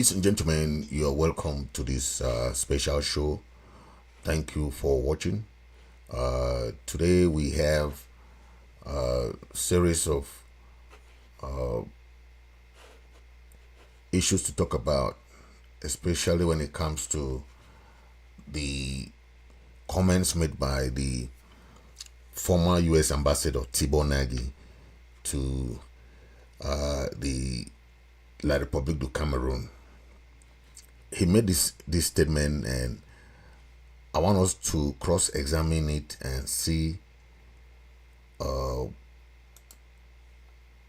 Ladies and gentlemen, you are welcome to this special show. Thank you for watching. Today we have a series of issues to talk about, especially when it comes to the comments made by the former U.S. Ambassador Tibor Nagy to the La République du Cameroon. He made this statement, and I want us to cross-examine it and see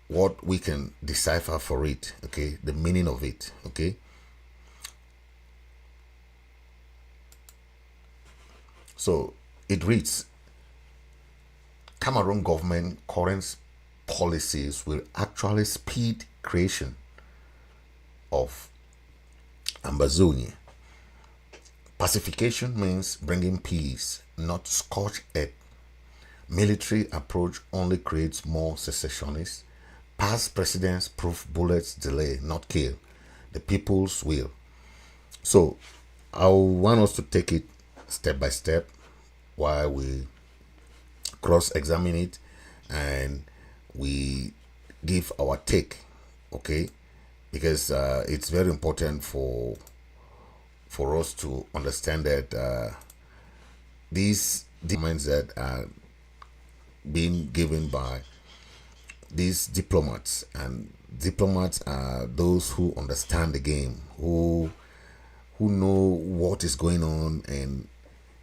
what we can decipher for it, okay, the meaning of it, okay. So it reads, Cameroon government current policies will actually speed creation of Ambazaonia. Pacification means bringing peace, not scorched earth. Military approach only creates more secessionists. Past presidents prove bullets delay, not kill. The people's will. So I want us to take it step by step while we cross-examine it and we give our take, okay? Because it's very important for us to understand that these demands that are being given by these diplomats, and diplomats are those who understand the game, who know what is going on, and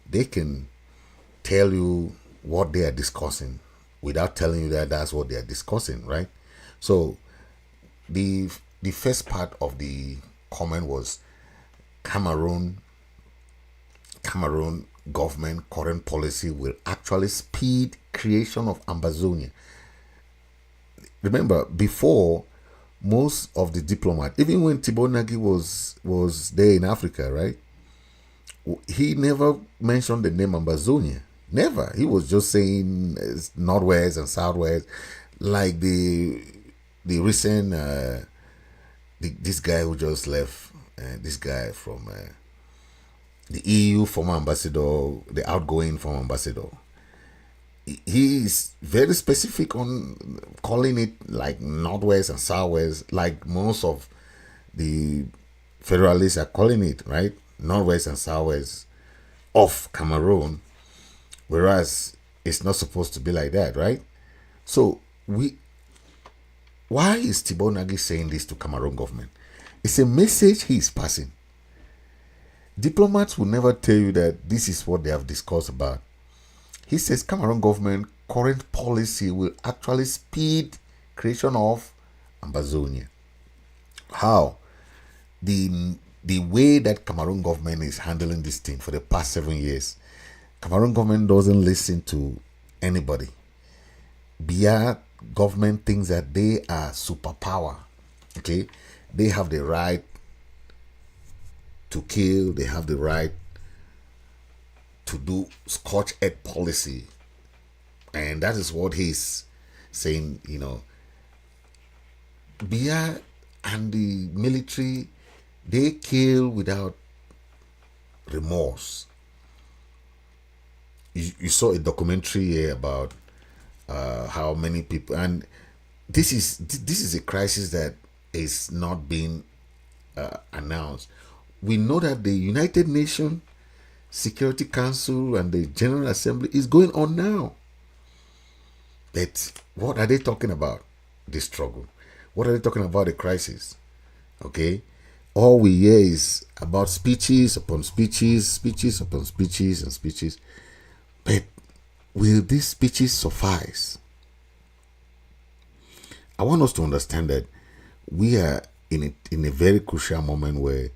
they can tell you what they are discussing without telling you that that's what they are discussing, right? So the first part of the comment was Cameroon government current policy will actually speed creation of Ambazaonia. Remember, before, most of the diplomats, even when Tibor Nagy was there in Africa, right, he never mentioned the name Ambazaonia. Never. He was just saying northwest and southwest, like the recent this guy who just left, this guy from the EU former ambassador, the outgoing former ambassador. He is very specific on calling it like northwest and southwest, like most of the federalists are calling it, right? Northwest and southwest of Cameroon, whereas it's not supposed to be like that, right? So why is Tibor Nagy saying this to Cameroon government? It's a message he is passing. Diplomats will never tell you that this is what they have discussed about. He says Cameroon government current policy will actually speed creation of Ambazaonia. How? The way that Cameroon government is handling this thing for the past 7 years, Cameroon government doesn't listen to anybody. Biya government thinks that they are superpower. Okay, they have the right to kill. They have the right to do scorched earth policy, and that is what he's saying. You know, Biya and the military, they kill without remorse. You saw a documentary here about how many people, and this is a crisis that is not being announced. We know that the United Nations Security Council and the General Assembly is going on now. But what are they talking about? The struggle. What are they talking about? The crisis. Okay? All we hear is about speeches upon speeches, speeches upon speeches and speeches. But will these speeches suffice? I want us to understand that we are in a very crucial moment where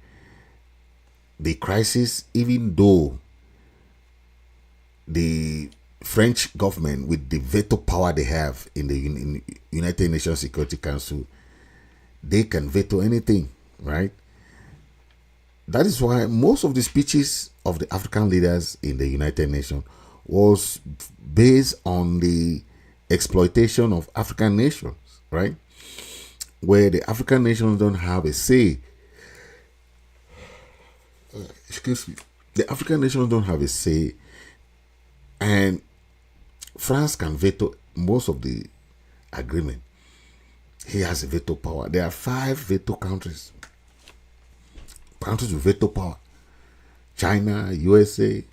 the crisis, even though the French government, with the veto power they have in the United Nations Security Council, they can veto anything, right? That is why most of the speeches of the African leaders in the United Nations was based on the exploitation of African nations, right? Where the African nations don't have a say excuse me, the African nations don't have a say, and France can veto most of the agreement. He has a veto power. There are 5 veto countries. Countries with veto power. China, USA.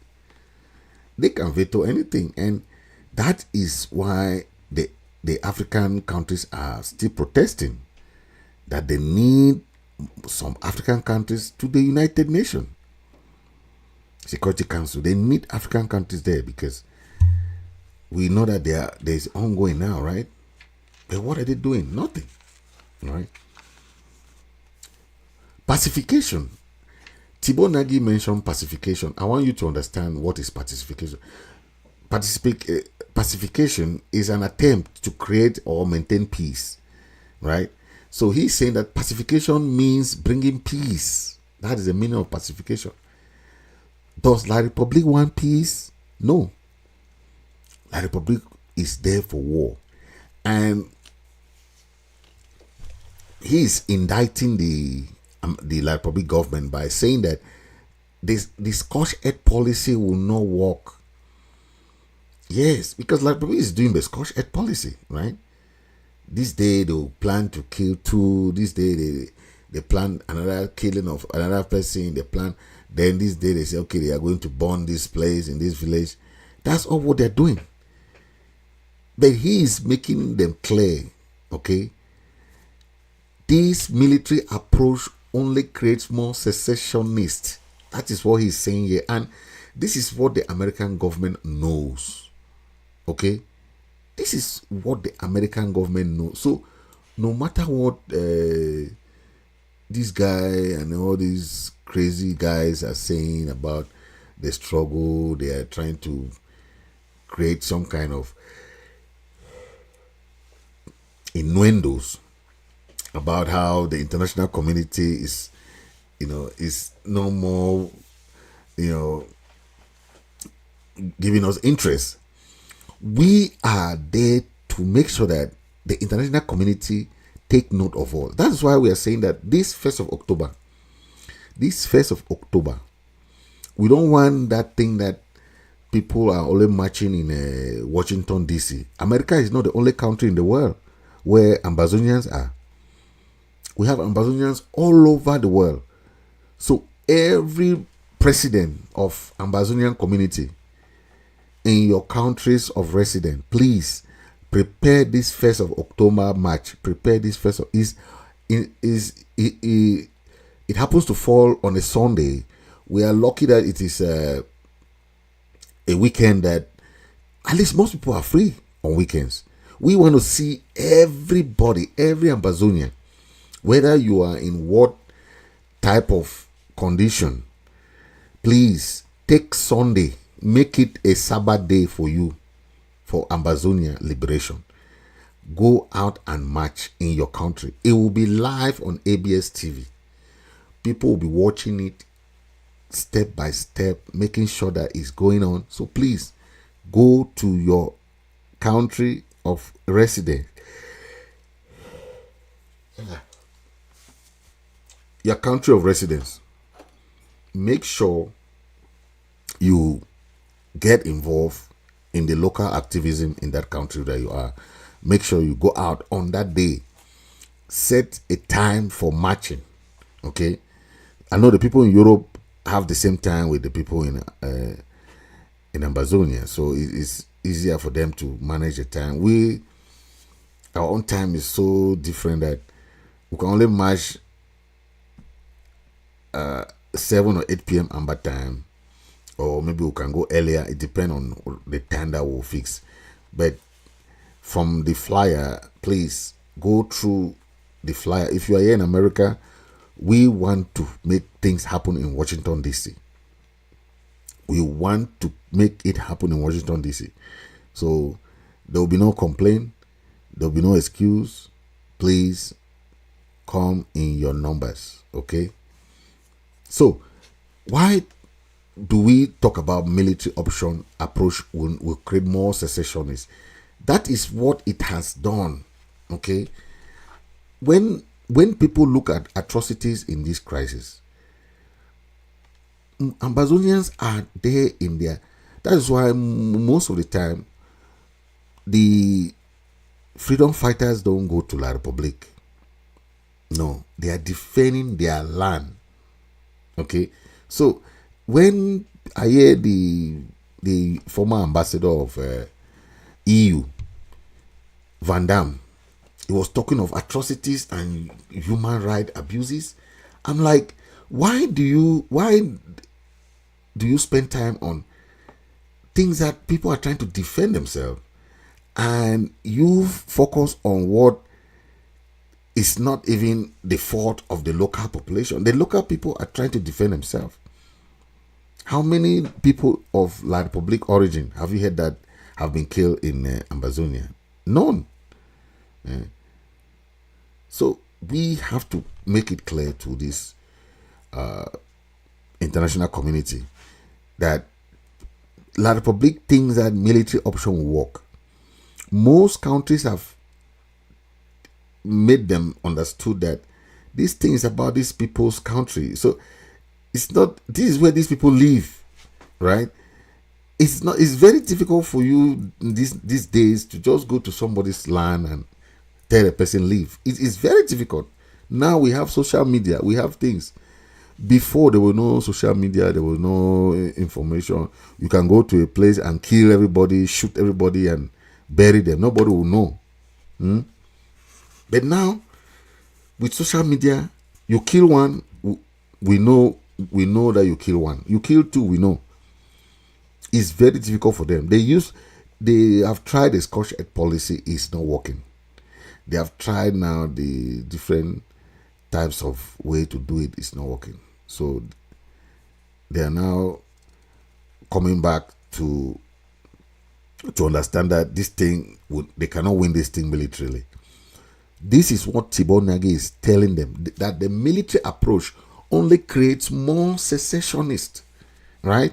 They can veto anything. And that is why the African countries are still protesting that they need some African countries to the United Nations Security Council. They need African countries there because we know that there's ongoing now, right? But what are they doing? Nothing, right? Pacification. Tibor Nagy mentioned pacification. I want you to understand what is pacification. Pacification is an attempt to create or maintain peace, right? So he's saying that pacification means bringing peace. That is the meaning of pacification. Does La Republic want peace? No. La Republic is there for war. And he is indicting the La Republic government by saying that this Scotch Ed policy will not work. Yes, because La Republic is doing the Scotch Ed policy, right? This day they will plan to kill 2. This day they plan another killing of another person. They plan. Then this day they say, okay, they are going to burn this place in this village. That's all what they're doing. But he is making them clear, okay? This military approach only creates more secessionists. That is what he's saying here. And this is what the American government knows, okay? This is what the American government knows. So no matter what this guy and all these crazy guys are saying about the struggle, they are trying to create some kind of innuendos about how the international community is no more, giving us interest. We are there to make sure that the international community take note of all. That's why we are saying that this 1st of October, we don't want that thing that people are only marching in Washington, D.C. America is not the only country in the world where Ambazonians are. We have Ambazonians all over the world. So every president of Ambazonian community in your countries of residence, please prepare this 1st of October march. Prepare this 1st of it happens to fall on a Sunday. We are lucky that it is a weekend that at least most people are free on weekends. We want to see everybody, every Ambazonian, whether you are in what type of condition, please take Sunday, make it a Sabbath day for you, for Ambazonia liberation. Go out and march in your country. It will be live on ABS TV. People will be watching it step by step, making sure that it's going on. So please go to your country of residence. Your country of residence. Make sure you get involved in the local activism in that country that you are. Make sure you go out on that day. Set a time for marching. Okay? I know the people in Europe have the same time with the people in Ambazonia, so it's easier for them to manage the time. Our own time is so different that we can only march 7 or 8 p.m. Amba time, or maybe we can go earlier. It depends on the time that we'll fix. But from the flyer, please go through the flyer. If you are here in America, we want to make things happen in Washington, D.C. We want to make it happen in Washington, D.C. So there will be no complaint. There will be no excuse. Please come in your numbers, okay? So why do we talk about military option approach will create more secessionists? That is what it has done, okay? When people look at atrocities in this crisis, Ambazonians are there in there. That is why most of the time the freedom fighters don't go to La Republic. No, they are defending their land. Okay, so when I hear the former ambassador of EU, Van Dam, he was talking of atrocities and human right abuses. I'm like, why do you spend time on things that people are trying to defend themselves, and you focus on what is not even the fault of the local population? The local people are trying to defend themselves. How many people of La Republic origin have you heard that have been killed in Ambazonia? None. So we have to make it clear to this international community that La Republic thinks that military option will work. Most countries have made them understood that this thing is about these people's country. So it's not, this is where these people live, right? It's very difficult for you these days to just go to somebody's land and tell a person leave. It's very difficult. Now we have social media, we have things. Before there was no social media, there was no information. You can go to a place and kill everybody, shoot everybody and bury them. Nobody will know. But now, with social media, you kill one, we know that you kill one. You kill two, we know. It's very difficult for them. They have tried the Scotch Egg policy, it's not working. They have tried now the different types of way to do it, it's not working. So they are now coming back to understand that this thing, they cannot win this thing militarily. This is what Tibor Nagy is telling them, that the military approach only creates more secessionists, right?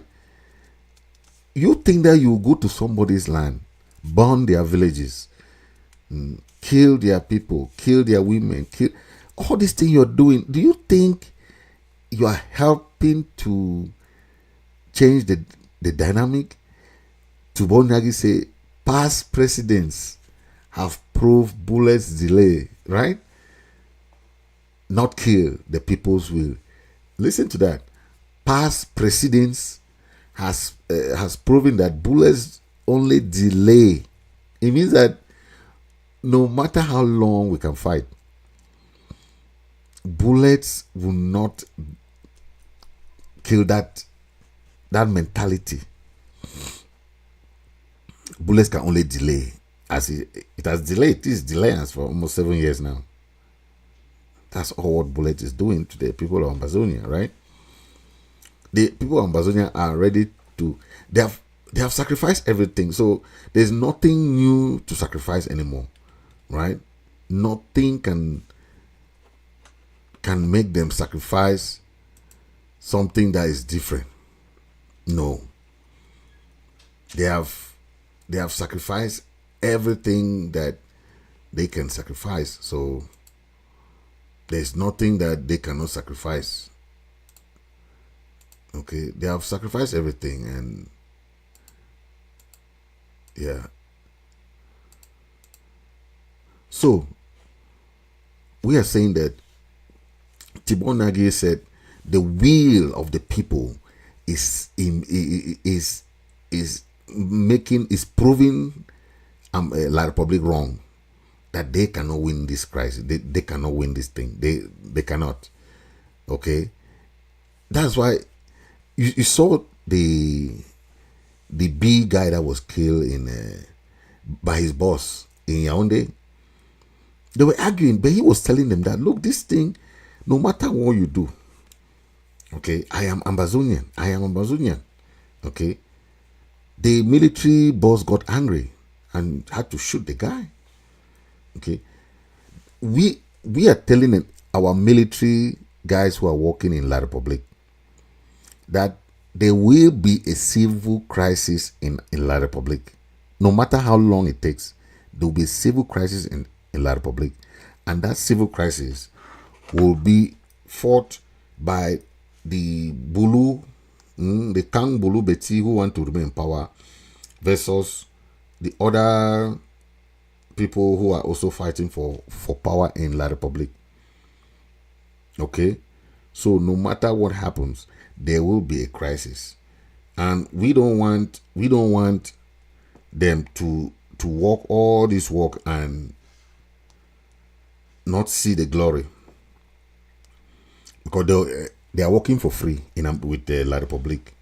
You think that you go to somebody's land, burn their villages, kill their people, kill their women, kill all these things you're doing. Do you think you are helping to change the dynamic? Tibor Nagy say past presidents have proved bullets delay, right? Not kill the people's will. Listen to that. Past presidents has proven that bullets only delay. It means that no matter how long we can fight, bullets will not kill that mentality. Bullets can only delay. As it has delayed, it is delaying us for almost 7 years now. That's all what bullet is doing to the people of Ambazonia, right? The people of Ambazonia are ready to, they have sacrificed everything. So there's nothing new to sacrifice anymore, right? Nothing can make them sacrifice something that is different. No. They have sacrificed everything that they can sacrifice. So there's nothing that they cannot sacrifice. Okay, they have sacrificed everything, and yeah. So we are saying that Tibor Nagy said the will of the people is proving La Republic wrong, that they cannot win this crisis. They cannot win this thing. They cannot. Okay, that's why you saw the big guy that was killed by his boss in Yaoundé. They were arguing, but he was telling them that, look, this thing, no matter what you do, okay, I am Ambazonian. Okay, the military boss got angry and had to shoot the guy. Okay, we are telling our military guys who are working in La Republic that there will be a civil crisis in La Republic. No matter how long it takes, there will be a civil crisis in La Republic, and that civil crisis will be fought by the Bulu the Kang Bulu Beti who want to remain in power versus the other people who are also fighting for power in La Republic. Okay, so no matter what happens, there will be a crisis, and we don't want them to walk all this work and not see the glory, because they are working for free with the La Republic.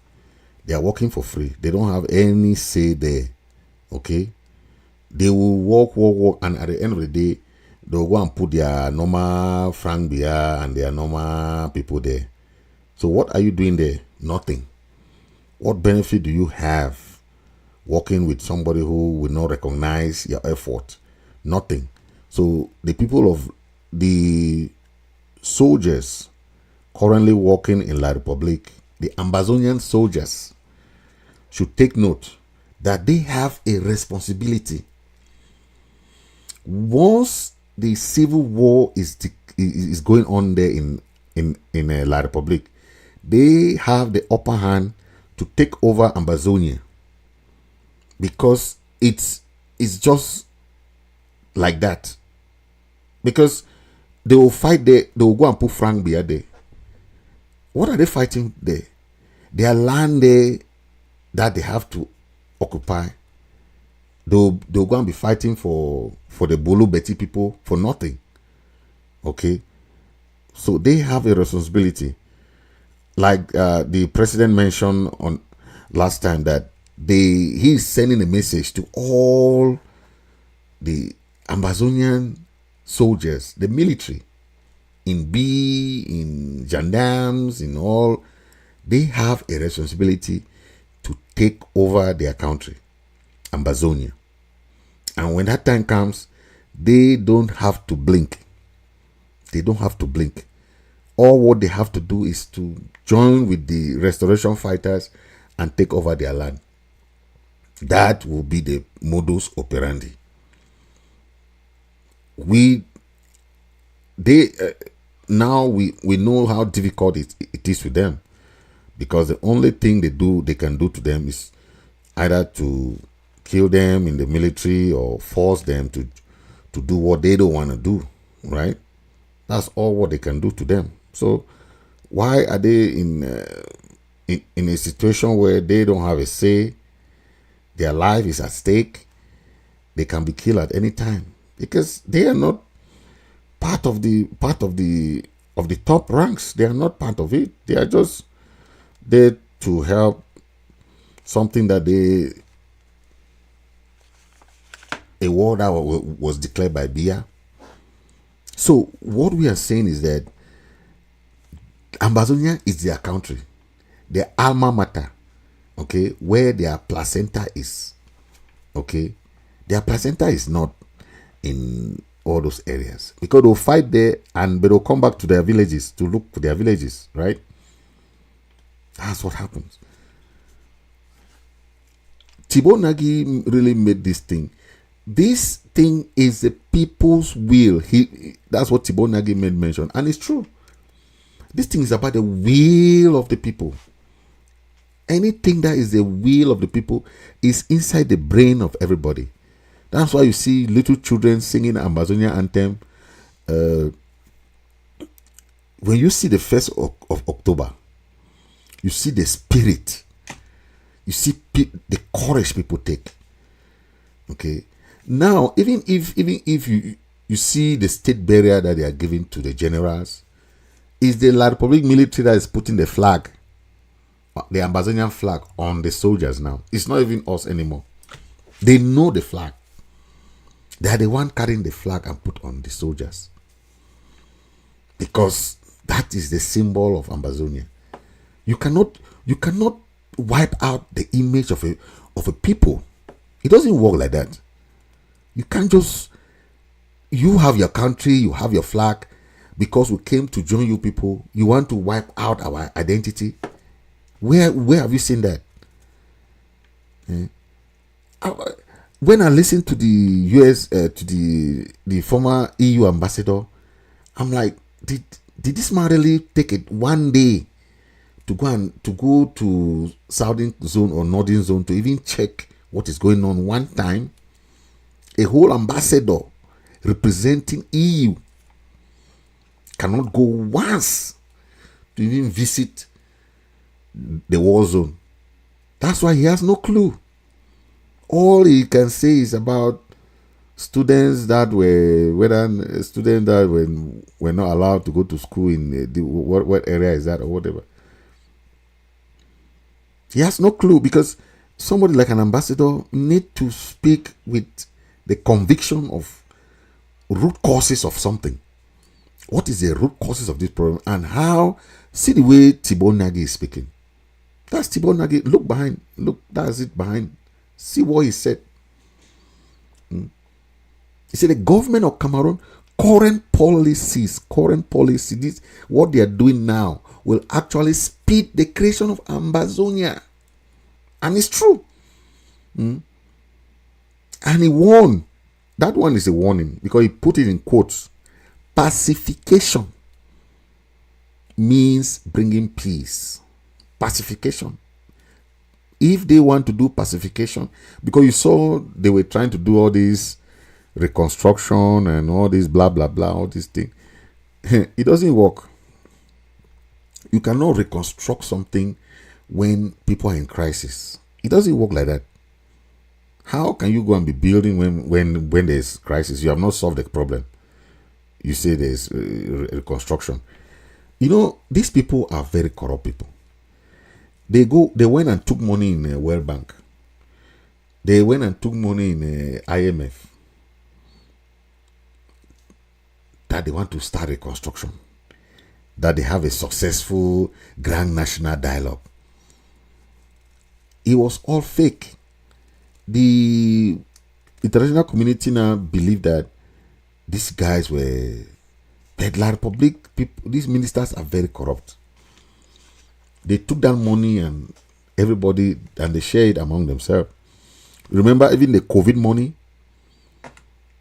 They are working for free. They don't have any say there. Okay, they will work, and at the end of the day, they'll go and put their normal Frank Bia and their normal people there. So what are you doing there? Nothing. What benefit do you have working with somebody who will not recognize your effort? Nothing. So the people of the soldiers currently working in La Republic, the Ambazonian soldiers, should take note that they have a responsibility. Once the civil war is going on there in La Republic, they have the upper hand to take over Ambazonia, because it's just like that. Because they will fight there, they will go and put Frank Bia there. What are they fighting there? Their land there that they have to occupy. They'll go and be fighting for the Bolo Beti people for nothing. Okay, so they have a responsibility. Like the president mentioned on last time, that he's sending a message to all the Ambazonian soldiers, the military, in gendarmes, in all. They have a responsibility to take over their country, Ambazonia. And when that time comes, they don't have to blink. They don't have to blink. All what they have to do is to join with the restoration fighters and take over their land. That will be the modus operandi. Now we know how difficult it is to them, because the only thing they can do to them is either to kill them in the military or force them to do what they don't want to do, right? That's all what they can do to them. So why are they in a situation where they don't have a say? Their life is at stake. They can be killed at any time, because they are not part of the top ranks. They are not part of it. They are just there to help something that a war that was declared by Bia. So what we are saying is that Ambazonia is their country, their alma mater, okay, where their placenta is. Okay, their placenta is not in all those areas, because they'll fight there and they'll come back to their villages to look for their villages, right? That's what happens. Tibor Nagy really made this thing. This thing is the people's will. That's what Tibor Nagy made mention, and it's true. This thing is about the will of the people. Anything that is the will of the people is inside the brain of everybody. That's why you see little children singing Ambazonia anthem. When you see the 1st of October, you see the spirit. You see the courage people take. Okay. Now, even if you see the state burial that they are giving to the generals, is the La Republic military that is putting the flag, the Ambazonian flag, on the soldiers now. It's not even us anymore. They know the flag. They are the one carrying the flag and put on the soldiers, because that is the symbol of Ambazonia. You cannot wipe out the image of a people. It doesn't work like that. You can't just, you have your country, you have your flag, because we came to join you people, you want to wipe out our identity. Where have you seen that? When I listen to the US, to the former EU ambassador, I'm like, did this man really take it one day to go to southern zone or northern zone to even check what is going on one time. A whole ambassador representing EU cannot go once to even visit the war zone. That's why he has no clue. All he can say is about students that were not allowed to go to school in what area is that or whatever. He has no clue, because somebody like an ambassador need to speak with the conviction of root causes of something. What is the root causes of this problem, and how? See the way Tibor Nagy is speaking. That's Tibor Nagy. Look behind. Look, that's it behind. See what he said. He said the government of Cameroon, current policy, this, what they are doing now will actually speed the creation of Ambazaonia. And it's true. And he warned. That one is a warning, because he put it in quotes. Pacification means bringing peace. Pacification. If they want to do pacification, because you saw they were trying to do all this reconstruction and all this blah blah blah, all these things, it doesn't work. You cannot reconstruct something when people are in crisis. It doesn't work like that. How can you go and be building when there's crisis? You have not solved the problem. You say there's reconstruction. You know, these people are very corrupt people. They went and took money in a World Bank. They went and took money in IMF. That they want to start reconstruction. That they have a successful grand national dialogue. It was all fake. The international community now believe that these guys were La Republic people. These ministers are very corrupt. They took that money and everybody, and they shared it among themselves. Remember, even the COVID money,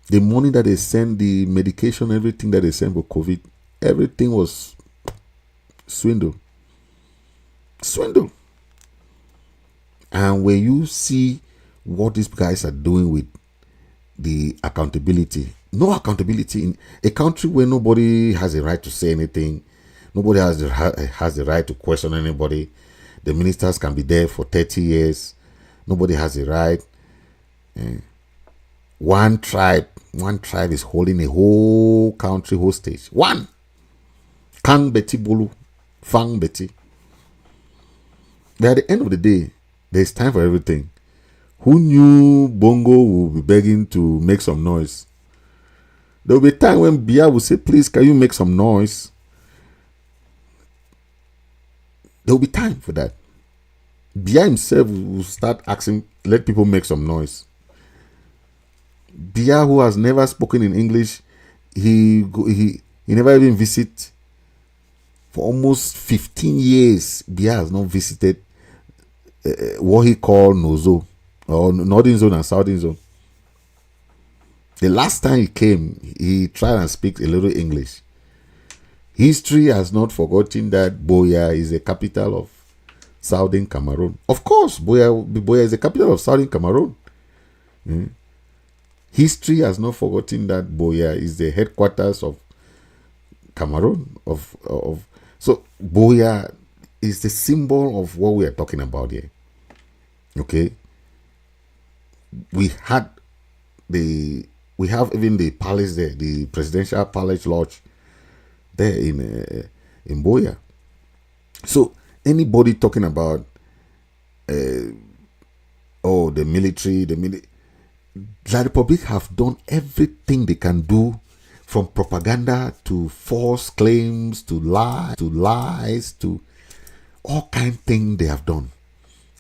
the money that they sent, the medication, everything that they sent for COVID, everything was swindle. And when you see what these guys are doing with the accountability, no accountability in a country where nobody has a right to say anything, nobody has the right to question anybody. The ministers can be there for 30 years. Nobody has a right. One tribe is holding a whole country hostage. One. Kang Beti Bulu. Fang Beti. But at the end of the day, there's time for everything. Who knew Bongo would be begging to make some noise? There will be a time when Bia will say, please, can you make some noise? There will be time for that. Bia himself will start asking, let people make some noise. Bia, who has never spoken in English, he never even visited. For almost 15 years, Bia has not visited what he called Nozo, or Northern Zone and Southern Zone. The last time he came, he tried and speak a little English. History has not forgotten that Boya is the capital of Southern Cameroon. Of course, Boya is the capital of Southern Cameroon. History has not forgotten that Boya is the headquarters of Cameroon. So Boya is the symbol of what we are talking about here. Okay, we have even the palace there, the presidential palace lodge there in Boya. So anybody talking about the military, La Republic have done everything they can do, from propaganda to false claims to lies to all kind of things they have done.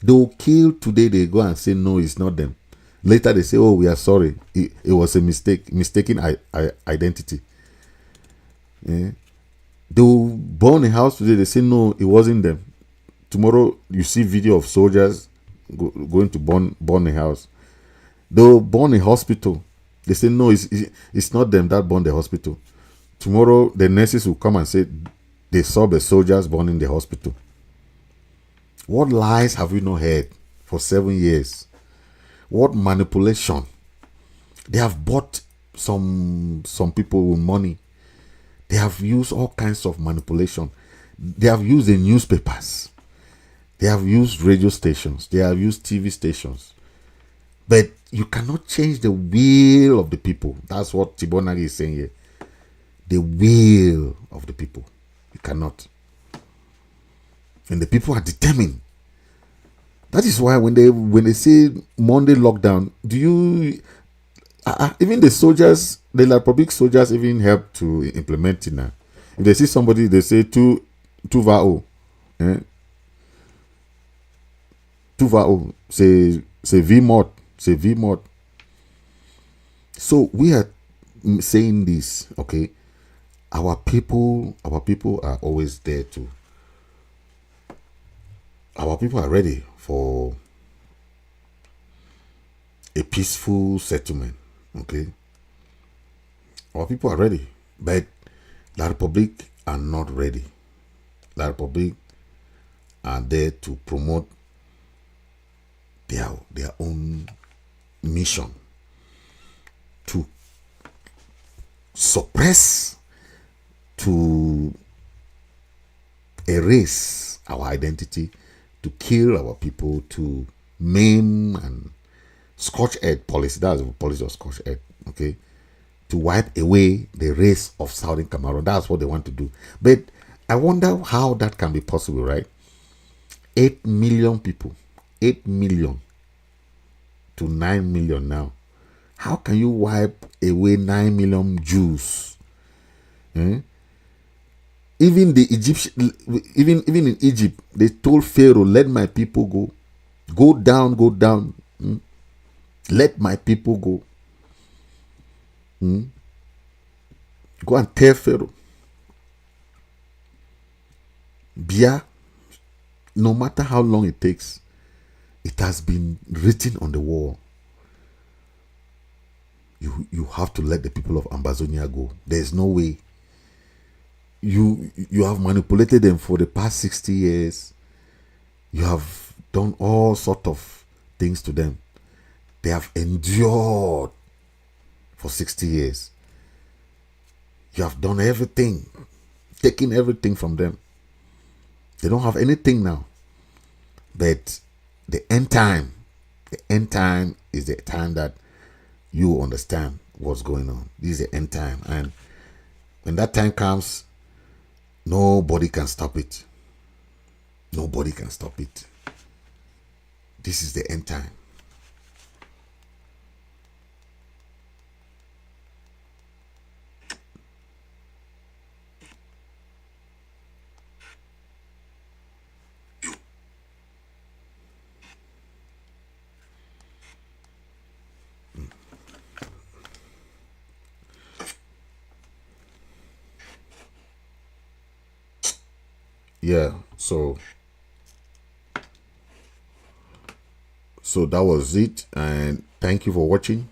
They will kill today, they go and say no, it's not them. Later they say, oh, we are sorry, it was a mistaken identity. Yeah. They will burn a house today, they say no, it wasn't them. Tomorrow you see video of soldiers going to burn a house. They will burn a hospital. They say no, it's not them that burned the hospital. Tomorrow the nurses will come and say they saw the soldiers burning the hospital. What lies have we not heard for 7 years? What manipulation? They have bought some people with money. They have used all kinds of manipulation. They have used the newspapers. They have used radio stations. They have used TV stations. But you cannot change the will of the people. That's what Tibor Nagy is saying here. The will of the people. You cannot. And the people are determined. That is why when they say Monday lockdown, do you even the soldiers, the Republic soldiers even help to implement it now. If they see somebody, they say tu va-o. Tu va-o. Say V-mod. Say V-mod. So we are saying this, okay? Our people are always there to. Our people are ready for a peaceful settlement, okay? Our people are ready, but La Republic are not ready. La Republic are there to promote their own mission, to suppress, to erase our identity, to kill our people, to maim and scorch earth policy. That's the policy of scorch earth, okay? To wipe away the race of Southern Cameroon. That's what they want to do. But I wonder how that can be possible, right? 8 million people, 8 million to 9 million now. How can you wipe away 9 million Jews? Even the Egyptian, even in Egypt, they told Pharaoh, "Let my people go, go down, go down. Let my people go." Go and tell Pharaoh. Bia, no matter how long it takes, it has been written on the wall. You have to let the people of Ambazaonia go. There is no way. You have manipulated them for the past 60 years. You have done all sort of things to them. They have endured for 60 years. You have done everything, taken everything from them. They don't have anything now. But the end time is the time that you understand what's going on. This is the end time. And when that time comes, nobody can stop it. Nobody can stop it. This is the end time. Yeah, so that was it, and thank you for watching.